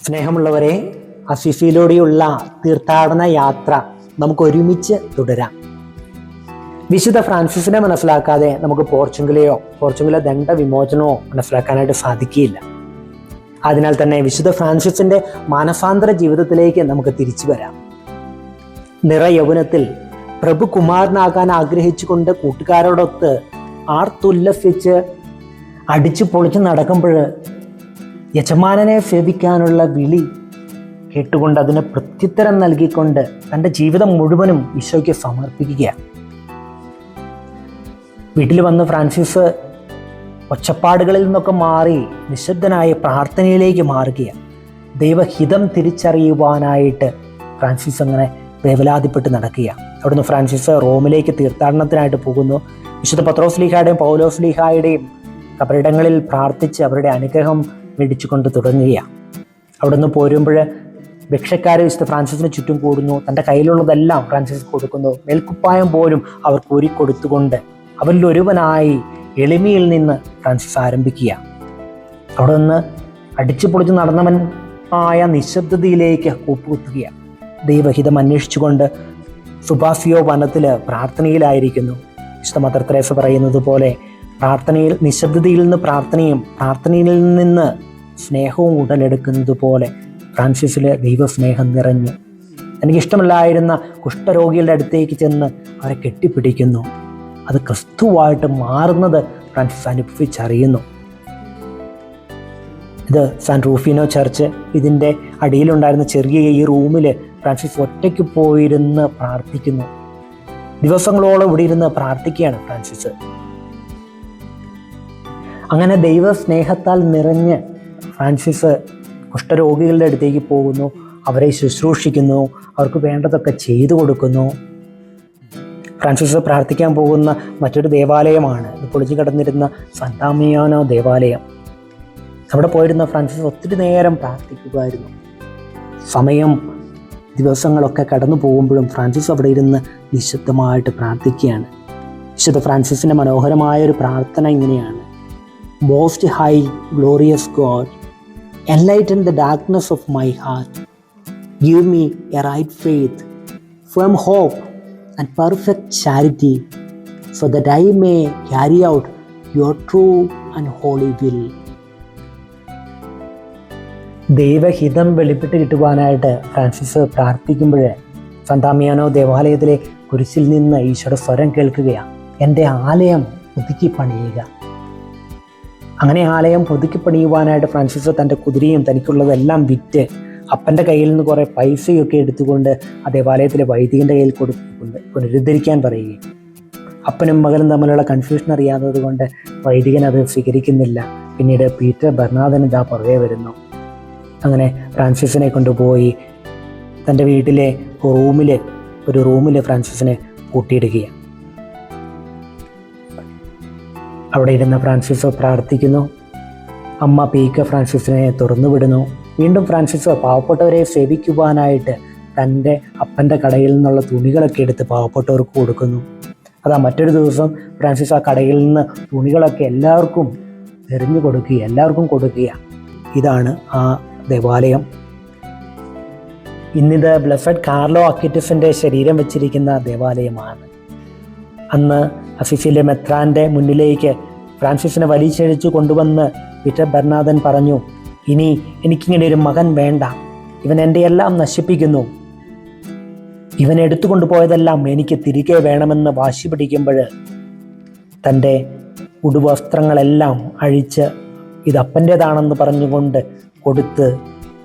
സ്നേഹമുള്ളവരെ, അസിസിയിലൂടെയുള്ള തീർത്ഥാടന യാത്ര നമുക്ക് ഒരുമിച്ച് തുടരാം. വിശുദ്ധ ഫ്രാൻസിസിനെ മനസ്സിലാക്കാതെ നമുക്ക് പോർച്ചുഗലിലെ ദണ്ഡ വിമോചനമോ മനസ്സിലാക്കാനായിട്ട് സാധിക്കുകയില്ല. അതിനാൽ തന്നെ വിശുദ്ധ ഫ്രാൻസിസിന്റെ മാനസാന്തര ജീവിതത്തിലേക്ക് നമുക്ക് തിരിച്ചു വരാം. നിറയൗവനത്തിൽ പ്രഭുകുമാരനാകാൻ ആഗ്രഹിച്ചുകൊണ്ട് കൂട്ടുകാരോടൊത്ത് ആർത്തുല്ലസിച്ച് അടിച്ചു പൊളിച്ച് നടക്കുമ്പോൾ യജമാനനെ സേവിക്കാനുള്ള വിളി കേട്ടുകൊണ്ട് അതിന് പ്രത്യുത്തരം നൽകിക്കൊണ്ട് തൻ്റെ ജീവിതം മുഴുവനും ഈശോയ്ക്ക് സമർപ്പിക്കുകയാണ്. വീട്ടിൽ വന്ന് ഫ്രാൻസിസ് ഒച്ചപ്പാടുകളിൽ നിന്നൊക്കെ മാറി നിശബ്ദനായ പ്രാർത്ഥനയിലേക്ക് മാറുകയാണ്. ദൈവഹിതം തിരിച്ചറിയുവാനായിട്ട് ഫ്രാൻസിസ് അങ്ങനെ വേവലാതിപ്പെട്ട് നടക്കുകയാണ്. അവിടുന്ന് ഫ്രാൻസിസ് റോമിലേക്ക് തീർത്ഥാടനത്തിനായിട്ട് പോകുന്നു. വിശുദ്ധ പത്രോസ്ലീഹായുടെയും പൗലോസ്ലീഹായുടെയും കബറിടങ്ങളിൽ പ്രാർത്ഥിച്ച് അവരുടെ അനുഗ്രഹം മേടിച്ചുകൊണ്ട് തുടങ്ങുകയാണ്. അവിടുന്ന് പോരുമ്പോൾ ഭിക്ഷക്കാർ വിശുദ്ധ ഫ്രാൻസിസിന് ചുറ്റും കൂടുന്നു. തൻ്റെ കയ്യിലുള്ളതെല്ലാം ഫ്രാൻസിസ് കൊടുക്കുന്നു. മേൽക്കുപ്പായം പോലും അവർക്ക് ഒരുക്കൊടുത്തുകൊണ്ട് അവരിൽ ഒരുവനായി എളിമയിൽ നിന്ന് ഫ്രാൻസിസ് ആരംഭിക്കുക. അവിടെ നിന്ന് അടിച്ചു പൊളിച്ച് നടന്നവൻ ആയ നിശബ്ദതയിലേക്ക് കൂപ്പുകുത്തുകയാണ്. ദൈവഹിതം അന്വേഷിച്ചുകൊണ്ട് സുബാസിയോ വനത്തിൽ പ്രാർത്ഥനയിലായിരിക്കുന്നു. വിശുദ്ധ മദർ തെരേസ പറയുന്നത് പോലെ പ്രാർത്ഥനയിൽ നിശബ്ദതയിൽ നിന്ന് പ്രാർത്ഥനയും പ്രാർത്ഥനയിൽ നിന്ന് സ്നേഹവും ഉടലെടുക്കുന്നത് പോലെ ഫ്രാൻസിസിലെ ദൈവസ്നേഹം നിറഞ്ഞു. എനിക്കിഷ്ടമല്ലായിരുന്ന കുഷ്ഠരോഗികളുടെ അടുത്തേക്ക് ചെന്ന് അവരെ കെട്ടിപ്പിടിക്കുന്നു. അത് ക്രിസ്തുവായിട്ട് മാറുന്നത് ഫ്രാൻസിസ് അനുഭവിച്ചറിയുന്നു. ഇത് സാൻ റൂഫിനോ ചർച്ച്. ഇതിൻ്റെ അടിയിലുണ്ടായിരുന്ന ചെറിയ ഈ റൂമിൽ ഫ്രാൻസിസ് ഒറ്റയ്ക്ക് പോയിരുന്ന് പ്രാർത്ഥിക്കുന്നു. ദിവസങ്ങളോളം ഇവിടെ ഇരുന്ന് പ്രാർത്ഥിക്കുകയാണ് ഫ്രാൻസിസ്. അങ്ങനെ ദൈവസ്നേഹത്താൽ നിറഞ്ഞ് ഫ്രാൻസിസ് കുഷ്ഠരോഗികളുടെ അടുത്തേക്ക് പോകുന്നു. അവരെ ശുശ്രൂഷിക്കുന്നു. അവർക്ക് വേണ്ടതൊക്കെ ചെയ്തു കൊടുക്കുന്നു. ഫ്രാൻസിസ് പ്രാർത്ഥിക്കാൻ പോകുന്ന മറ്റൊരു ദേവാലയമാണ് ഇത് പൊളിച്ചു കിടന്നിരുന്ന സാന്താമിയാനോ ദേവാലയം. അവിടെ പോയിരുന്ന ഫ്രാൻസിസ് ഒത്തിരി നേരം പ്രാർത്ഥിക്കുമായിരുന്നു. സമയം ദിവസങ്ങളൊക്കെ കടന്നു പോകുമ്പോഴും ഫ്രാൻസിസ് അവിടെ ഇരുന്ന് നിശബ്ദമായിട്ട് പ്രാർത്ഥിക്കുകയാണ്. വിശുദ്ധ ഫ്രാൻസിസിൻ്റെ മനോഹരമായൊരു പ്രാർത്ഥന ഇങ്ങനെയാണ്: Most high, glorious God, enlighten the darkness of my heart. Give me a right faith, firm hope, and perfect charity, so that I may carry out your true and holy will. ദൈവഹിതം വെളിപ്പെട്ട് കിട്ടുവാനായിട്ട് Francis പ്രാർത്ഥിക്കുമ്പോൾ സാന്താമിയാനോ ദേവാലയത്തിലെ കുരിശിൽ നിന്ന് ഈശോയുടെ സ്വരം കേൾക്കുകയാണ്: എൻ്റെ ആലയം പുതുക്കി പണിയുക. അങ്ങനെ ആലയം പുതുക്കി പണിയുവാനായിട്ട് ഫ്രാൻസിസ് തൻ്റെ കുതിരയും തനിക്കുള്ളതെല്ലാം വിറ്റ് അപ്പൻ്റെ കയ്യിൽ നിന്ന് കുറേ പൈസയൊക്കെ എടുത്തുകൊണ്ട് ആ ദേവാലയത്തിലെ വൈദികൻ്റെ കയ്യിൽ കൊടുത്തുകൊണ്ട് പുനരുദ്ധരിക്കാൻ പറയുകയും അപ്പനും മകനും തമ്മിലുള്ള കൺഫ്യൂഷൻ അറിയാത്തത് കൊണ്ട് വൈദികൻ അത് സ്വീകരിക്കുന്നില്ല. പിന്നീട് പീറ്റർ ബെർണാദൻ ഇതാ പുറകെ വരുന്നു. അങ്ങനെ ഫ്രാൻസിസിനെ കൊണ്ടുപോയി തൻ്റെ വീട്ടിലെ ഒരു റൂമിൽ ഫ്രാൻസിസിനെ പൂട്ടിയിടുകയാണ്. അവിടെ ഇരുന്ന് ഫ്രാൻസിസ് പ്രാർത്ഥിക്കുന്നു. അമ്മ പീക്ക ഫ്രാൻസിസിനെ തുറന്നു വിടുന്നു. വീണ്ടും ഫ്രാൻസിസ് പാവപ്പെട്ടവരെ സേവിക്കുവാനായിട്ട് തൻ്റെ അപ്പൻ്റെ കടയിൽ നിന്നുള്ള തുണികളൊക്കെ എടുത്ത് പാവപ്പെട്ടവർക്ക് കൊടുക്കുന്നു. അതാ മറ്റൊരു ദിവസം ഫ്രാൻസിസ് ആ കടയിൽ നിന്ന് തുണികളൊക്കെ എല്ലാവർക്കും എറിഞ്ഞു കൊടുക്കുക, എല്ലാവർക്കും കൊടുക്കുക. ഇതാണ് ആ ദേവാലയം. ഇന്നിത് ബ്ലെസഡ് കാർലോ അക്വിറ്റസിൻ്റെ ശരീരം വെച്ചിരിക്കുന്ന ദേവാലയമാണ്. അന്ന് അസിസിയിലെ മെത്രാൻ്റെ മുന്നിലേക്ക് ഫ്രാൻസിസിനെ വലിച്ചഴിച്ചു കൊണ്ടുവന്ന് പീറ്റർ ബെർണാദൻ പറഞ്ഞു: ഇനി എനിക്കിങ്ങനെ ഒരു മകൻ വേണ്ട. ഇവൻ എൻ്റെ എല്ലാം നശിപ്പിക്കുന്നു. ഇവൻ എടുത്തുകൊണ്ടുപോയതെല്ലാം എനിക്ക് തിരികെ വേണമെന്ന് വാശി പിടിക്കുമ്പോൾ തൻ്റെ ഉടുവസ്ത്രങ്ങളെല്ലാം അഴിച്ച് ഇത് അപ്പൻ്റേതാണെന്ന് പറഞ്ഞുകൊണ്ട് കൊടുത്ത്,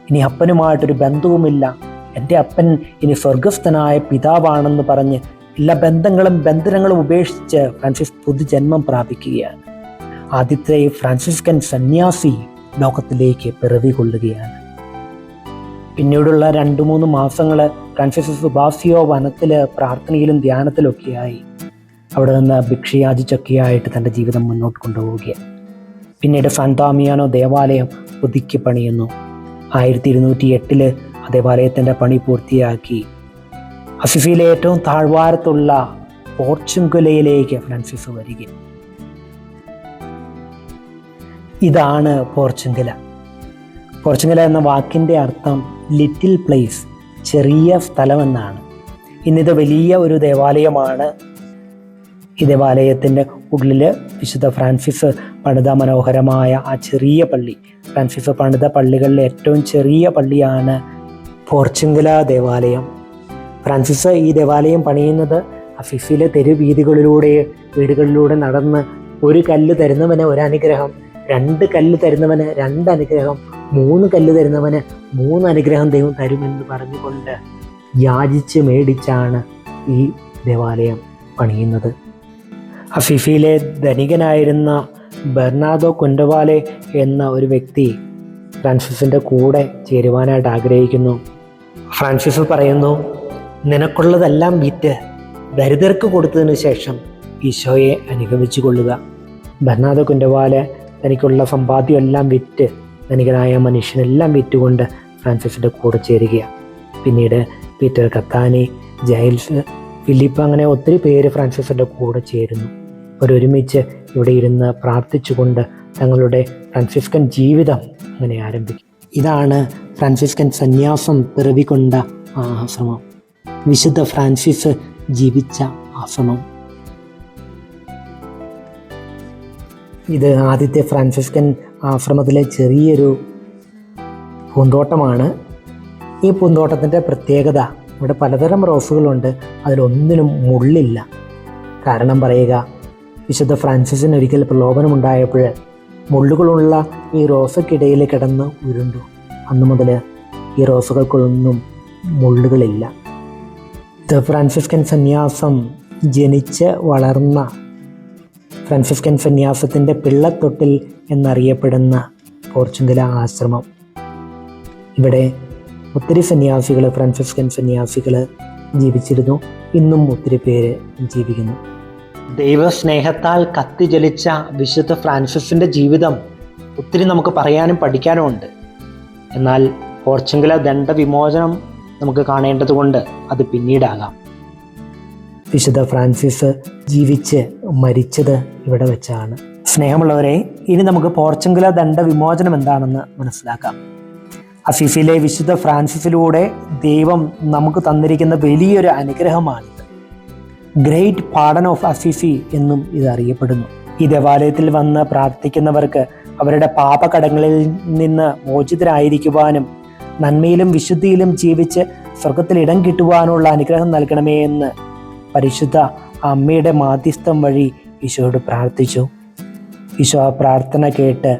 ഇനി അപ്പനുമായിട്ടൊരു ബന്ധവുമില്ല, എൻ്റെ അപ്പൻ ഇനി സ്വർഗസ്ഥനായ പിതാവാണെന്ന് പറഞ്ഞ് എല്ലാ ബന്ധനങ്ങളും ഉപേക്ഷിച്ച് ഫ്രാൻസിസ് പുതുജന്മം പ്രാപിക്കുകയാണ്. ആദ്യത്തെ ഫ്രാൻസിസ്കൻ സന്യാസി ലോകത്തിലേക്ക് പിറവി കൊള്ളുകയാണ്. പിന്നീടുള്ള 2-3 മാസങ്ങൾ ഫ്രാൻസിസ് സുബാസിയോ വനത്തിൽ പ്രാർത്ഥനയിലും ധ്യാനത്തിലൊക്കെയായി അവിടെ നിന്ന് ഭിക്ഷയാചിച്ചൊക്കെയായിട്ട് തൻ്റെ ജീവിതം മുന്നോട്ട് കൊണ്ടുപോവുകയാണ്. പിന്നീട് സാന്താമിയാനോ ദേവാലയം പുതുക്കി പണിയുന്നു. 1208 ആ ദേവാലയത്തിൻ്റെ പണി പൂർത്തിയാക്കി അസിസിയിലെ ഏറ്റവും താഴ്വാരത്തുള്ള പോർച്ചുഗലിലേക്ക് ഫ്രാൻസിസ് വരിക. ഇതാണ് പോർച്ചുഗൽ. പോർച്ചുഗൽ എന്ന വാക്കിൻ്റെ അർത്ഥം ലിറ്റിൽ പ്ലേസ്, ചെറിയ സ്ഥലമെന്നാണ്. ഇന്നിത് വലിയ ഒരു ദേവാലയമാണ്. ഈ ദേവാലയത്തിൻ്റെ ഉള്ളിൽ വിശുദ്ധ ഫ്രാൻസിസ് പണിത മനോഹരമായ ആ ചെറിയ പള്ളി, ഫ്രാൻസിസ് പണിത പള്ളികളിലെ ഏറ്റവും ചെറിയ പള്ളിയാണ് പോർച്ചുഗൽ ദേവാലയം. ഫ്രാൻസിസ് ഈ ദേവാലയം പണിയുന്നത് അസിസിയിലെ തെരുവീഥികളിലൂടെ, വീടുകളിലൂടെ നടന്ന് ഒരു കല്ല് തരുന്നവന് ഒരു അനുഗ്രഹം, 2 കല്ല് തരുന്നവന് 2 അനുഗ്രഹം, 3 കല്ല് തരുന്നവന് 3 അനുഗ്രഹം ദൈവം തരുമെന്ന് പറഞ്ഞുകൊണ്ട് യാചിച്ച് മേടിച്ചാണ് ഈ ദേവാലയം പണിയുന്നത്. അസിസിയിലെ ധനികനായിരുന്ന ബെർണാർഡോ കുൻഡവാലെ എന്ന ഒരു വ്യക്തി ഫ്രാൻസിസിൻ്റെ കൂടെ ചേരുവാനായിട്ട് ആഗ്രഹിക്കുന്നു. ഫ്രാൻസിസ് പറയുന്നു, നിനക്കുള്ളതെല്ലാം വിറ്റ് ദരിദ്രർക്ക് കൊടുത്തതിന് ശേഷം ഈശോയെ അനുഗമിച്ചു കൊള്ളുക. ബെർണാർഡോ കുൻഡവാലെ തനിക്കുള്ള സമ്പാദ്യം എല്ലാം വിറ്റ്, ധനികനായ മനുഷ്യനെല്ലാം വിറ്റുകൊണ്ട് ഫ്രാൻസിസിൻ്റെ കൂടെ ചേരുകയാണ്. പിന്നീട് പീറ്റർ കത്താനി, ജൈൽസ്, ഫിലിപ്പ്, അങ്ങനെ ഒത്തിരി പേര് ഫ്രാൻസിസിൻ്റെ കൂടെ ചേരുന്നു. അവരൊരുമിച്ച് ഇവിടെ ഇരുന്ന് പ്രാർത്ഥിച്ചുകൊണ്ട് തങ്ങളുടെ ഫ്രാൻസിസ്കൻ ജീവിതം അങ്ങനെ ആരംഭിക്കും. ഇതാണ് ഫ്രാൻസിസ്കൻ സന്യാസം പിറവികൊണ്ട ആശ്രമം, വിശുദ്ധ ഫ്രാൻസിസ് ജീവിച്ച ആശ്രമം. ഇത് ആദ്യത്തെ ഫ്രാൻസിസ്കൻ ആശ്രമത്തിലെ ചെറിയൊരു പൂന്തോട്ടമാണ്. ഈ പൂന്തോട്ടത്തിൻ്റെ പ്രത്യേകത, ഇവിടെ പലതരം റോസുകളുണ്ട്, അതിലൊന്നിനും മുള്ളില്ല. കാരണം പറയുക, വിശുദ്ധ ഫ്രാൻസിസിന് ഒരിക്കൽ പ്രലോഭനമുണ്ടായപ്പോൾ മുള്ളുകളുള്ള ഈ റോസയ്ക്കിടയിൽ കിടന്ന് ഉരുണ്ടു. അന്നു മുതൽ ഈ റോസുകൾക്കൊന്നും മുള്ളുകളില്ല. ഇത് ഫ്രാൻസിസ്കൻ സന്യാസം ജനിച്ച് വളർന്ന, ഫ്രാൻസിസ്കൻ സന്യാസത്തിൻ്റെ പിള്ളത്തൊട്ടിൽ എന്നറിയപ്പെടുന്ന പോർച്ചുഗൽ ആശ്രമം. ഇവിടെ ഒത്തിരി സന്യാസികൾ, ഫ്രാൻസിസ്കൻ സന്യാസികൾ ജീവിച്ചിരുന്നു. ഇന്നും ഒത്തിരി പേര് ജീവിക്കുന്നു. ദൈവസ്നേഹത്താൽ കത്തിജ്വലിച്ച വിശുദ്ധ ഫ്രാൻസിസിൻ്റെ ജീവിതം ഒത്തിരി നമുക്ക് പറയാനും പഠിക്കാനും ഉണ്ട്. എന്നാൽ പോർച്ചുഗൽ ദണ്ഡവിമോചനം നമുക്ക് കാണേണ്ടതുകൊണ്ട് അത് പിന്നീടാകാം. വിശുദ്ധ ഫ്രാൻസിസ് ജീവിച്ച് മരിച്ചത് ഇവിടെ വെച്ചാണ്. സ്നേഹമുള്ളവരെ, ഇനി നമുക്ക് പോർച്ചുഗൽ ദണ്ഡവിമോചനം എന്താണെന്ന് മനസ്സിലാക്കാം. അസിസിയിലെ വിശുദ്ധ ഫ്രാൻസിസിലൂടെ ദൈവം നമുക്ക് തന്നിരിക്കുന്ന വലിയൊരു അനുഗ്രഹമാണിത്. ഗ്രേറ്റ് പാർഡൺ ഓഫ് അസിസി എന്നും ഇത് അറിയപ്പെടുന്നു. ഈ ദേവാലയത്തിൽ വന്ന് പ്രാർത്ഥിക്കുന്നവർക്ക് അവരുടെ പാപകടങ്ങളിൽ നിന്ന് മോചിതരായിരിക്കുവാനും നന്മയിലും വിശുദ്ധിയിലും ജീവിച്ച് സ്വർഗത്തിൽ ഇടം കിട്ടുവാനുള്ള അനുഗ്രഹം നൽകണമേ എന്ന് പരിശുദ്ധ അമ്മയുടെ മാധ്യസ്ഥം വഴി ഈശോയോട് പ്രാർത്ഥിച്ചു. ഈശോ ആ പ്രാർത്ഥന കേട്ട്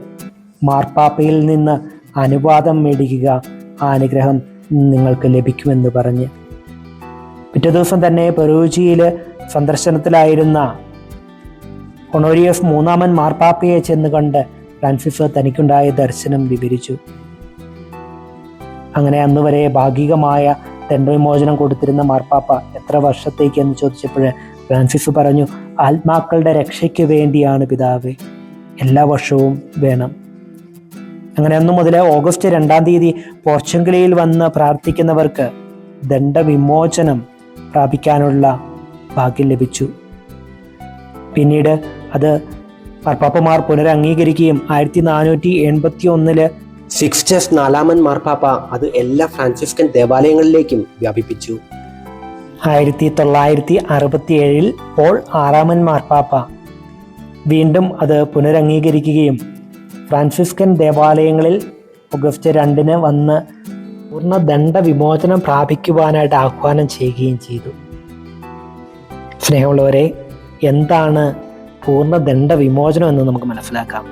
മാർപ്പാപ്പയിൽ നിന്ന് അനുവാദം മേടിക്കുക, ആ അനുഗ്രഹം നിങ്ങൾക്ക് ലഭിക്കുമെന്ന് പറഞ്ഞ് പിറ്റേ ദിവസം തന്നെ പെറൂജിയിൽ സന്ദർശനത്തിലായിരുന്ന ഹൊണോരിയസ് മൂന്നാമൻ മാർപ്പാപ്പയെ ചെന്ന് കണ്ട് ഫ്രാൻസിസ് തനിക്കുണ്ടായ ദർശനം വിവരിച്ചു. അങ്ങനെ അന്ന് വരെ ഭാഗികമായ ദണ്ഡവിമോചനം കൊടുത്തിരുന്ന മാർപ്പാപ്പ എത്ര വർഷത്തേക്ക് എന്ന് ചോദിച്ചപ്പോൾ ഫ്രാൻസിസ് പറഞ്ഞു, ആത്മാക്കളുടെ രക്ഷയ്ക്ക് വേണ്ടിയാണ് പിതാവേ, എല്ലാ വർഷവും വേണം. അങ്ങനെ അന്നു മുതൽ ഓഗസ്റ്റ് 2-ാം തീയതി പോർച്ചുഗലിൽ വന്ന് പ്രാർത്ഥിക്കുന്നവർക്ക് ദണ്ഡവിമോചനം പ്രാപിക്കാനുള്ള ഭാഗ്യം ലഭിച്ചു. പിന്നീട് അത് മാർപ്പാപ്പമാർ പുനരംഗീകരിക്കുകയും 1481 സിക്സ്റ്റസ് 4-ാമൻ മാർപ്പാപ്പ അത് എല്ലാ ഫ്രാൻസിസ്കൻ ദേവാലയങ്ങളിലേക്കും വ്യാപിപ്പിച്ചു. 1967 പോൾ 6-ാമൻ മാർപ്പാപ്പ വീണ്ടും അത് പുനരംഗീകരിക്കുകയും ഫ്രാൻസിസ്കൻ ദേവാലയങ്ങളിൽ ഓഗസ്റ്റ് 2-ന് വന്ന് പൂർണ്ണ ദണ്ഡവിമോചനം പ്രാപിക്കുവാനായിട്ട് ആഹ്വാനം ചെയ്യുകയും ചെയ്തു. സ്നേഹമുള്ളവരെ, എന്താണ് പൂർണ്ണ ദണ്ഡവിമോചനം എന്ന് നമുക്ക് മനസ്സിലാക്കാം.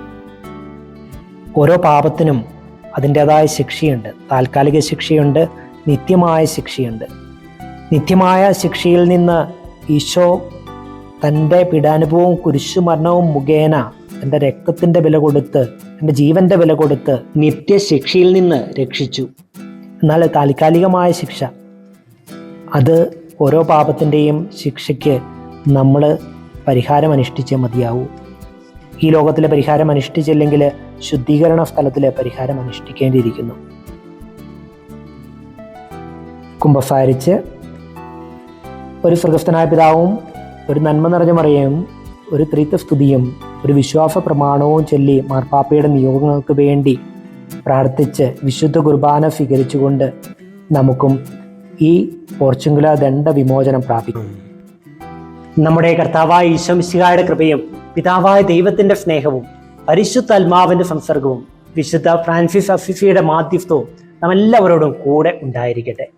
ഓരോ പാപത്തിനും അതിൻ്റെതായ ശിക്ഷയുണ്ട്. താൽക്കാലിക ശിക്ഷയുണ്ട്, നിത്യമായ ശിക്ഷയുണ്ട്. നിത്യമായ ശിക്ഷയിൽ നിന്ന് ഈശോ തൻ്റെ പീഡാനുഭവവും കുരിശുമരണവും മുഖേന തൻ്റെ രക്തത്തിൻ്റെ വില കൊടുത്ത്, തൻ്റെ ജീവൻ്റെ വില കൊടുത്ത് നിത്യശിക്ഷയിൽ നിന്ന് രക്ഷിച്ചു. എന്നാൽ താൽക്കാലികമായ ശിക്ഷ, അത് ഓരോ പാപത്തിൻ്റെയും ശിക്ഷയ്ക്ക് നമ്മൾ പരിഹാരം അനുഷ്ഠിച്ചേ മതിയാവൂ. ഈ ലോകത്തിലെ പരിഹാരം അനുഷ്ഠിച്ചില്ലെങ്കിൽ ശുദ്ധീകരണ സ്ഥലത്തിലെ പരിഹാരം അനുഷ്ഠിക്കേണ്ടിയിരിക്കുന്നു. കുമ്പസാരിച്ച് ഒരു സ്വർഗ്ഗസ്ഥനായ പിതാവും ഒരു നന്മ നിറഞ്ഞ മറിയവും ഒരു ത്രിത്വസ്തുതിയും ഒരു വിശ്വാസ പ്രമാണവും ചൊല്ലി മാർപ്പാപ്പയുടെ നിയോഗങ്ങൾക്ക് വേണ്ടി പ്രാർത്ഥിച്ച് വിശുദ്ധ കുർബാന സ്വീകരിച്ചുകൊണ്ട് നമുക്കും ഈ പോർച്ചുഗല ദണ്ഡ വിമോചനം പ്രാപിക്കും. നമ്മുടെ കർത്താവായ ഈശോ മിശിഹായുടെ കൃപയും പിതാവായ ദൈവത്തിന്റെ സ്നേഹവും പരിശുദ്ധാത്മാവിന്റെ സംസർഗവും വിശുദ്ധ ഫ്രാൻസിസ് അസിസിയുടെ മാധ്യസ്ഥവും നമ്മെല്ലാവരോടും കൂടെ ഉണ്ടായിരിക്കട്ടെ.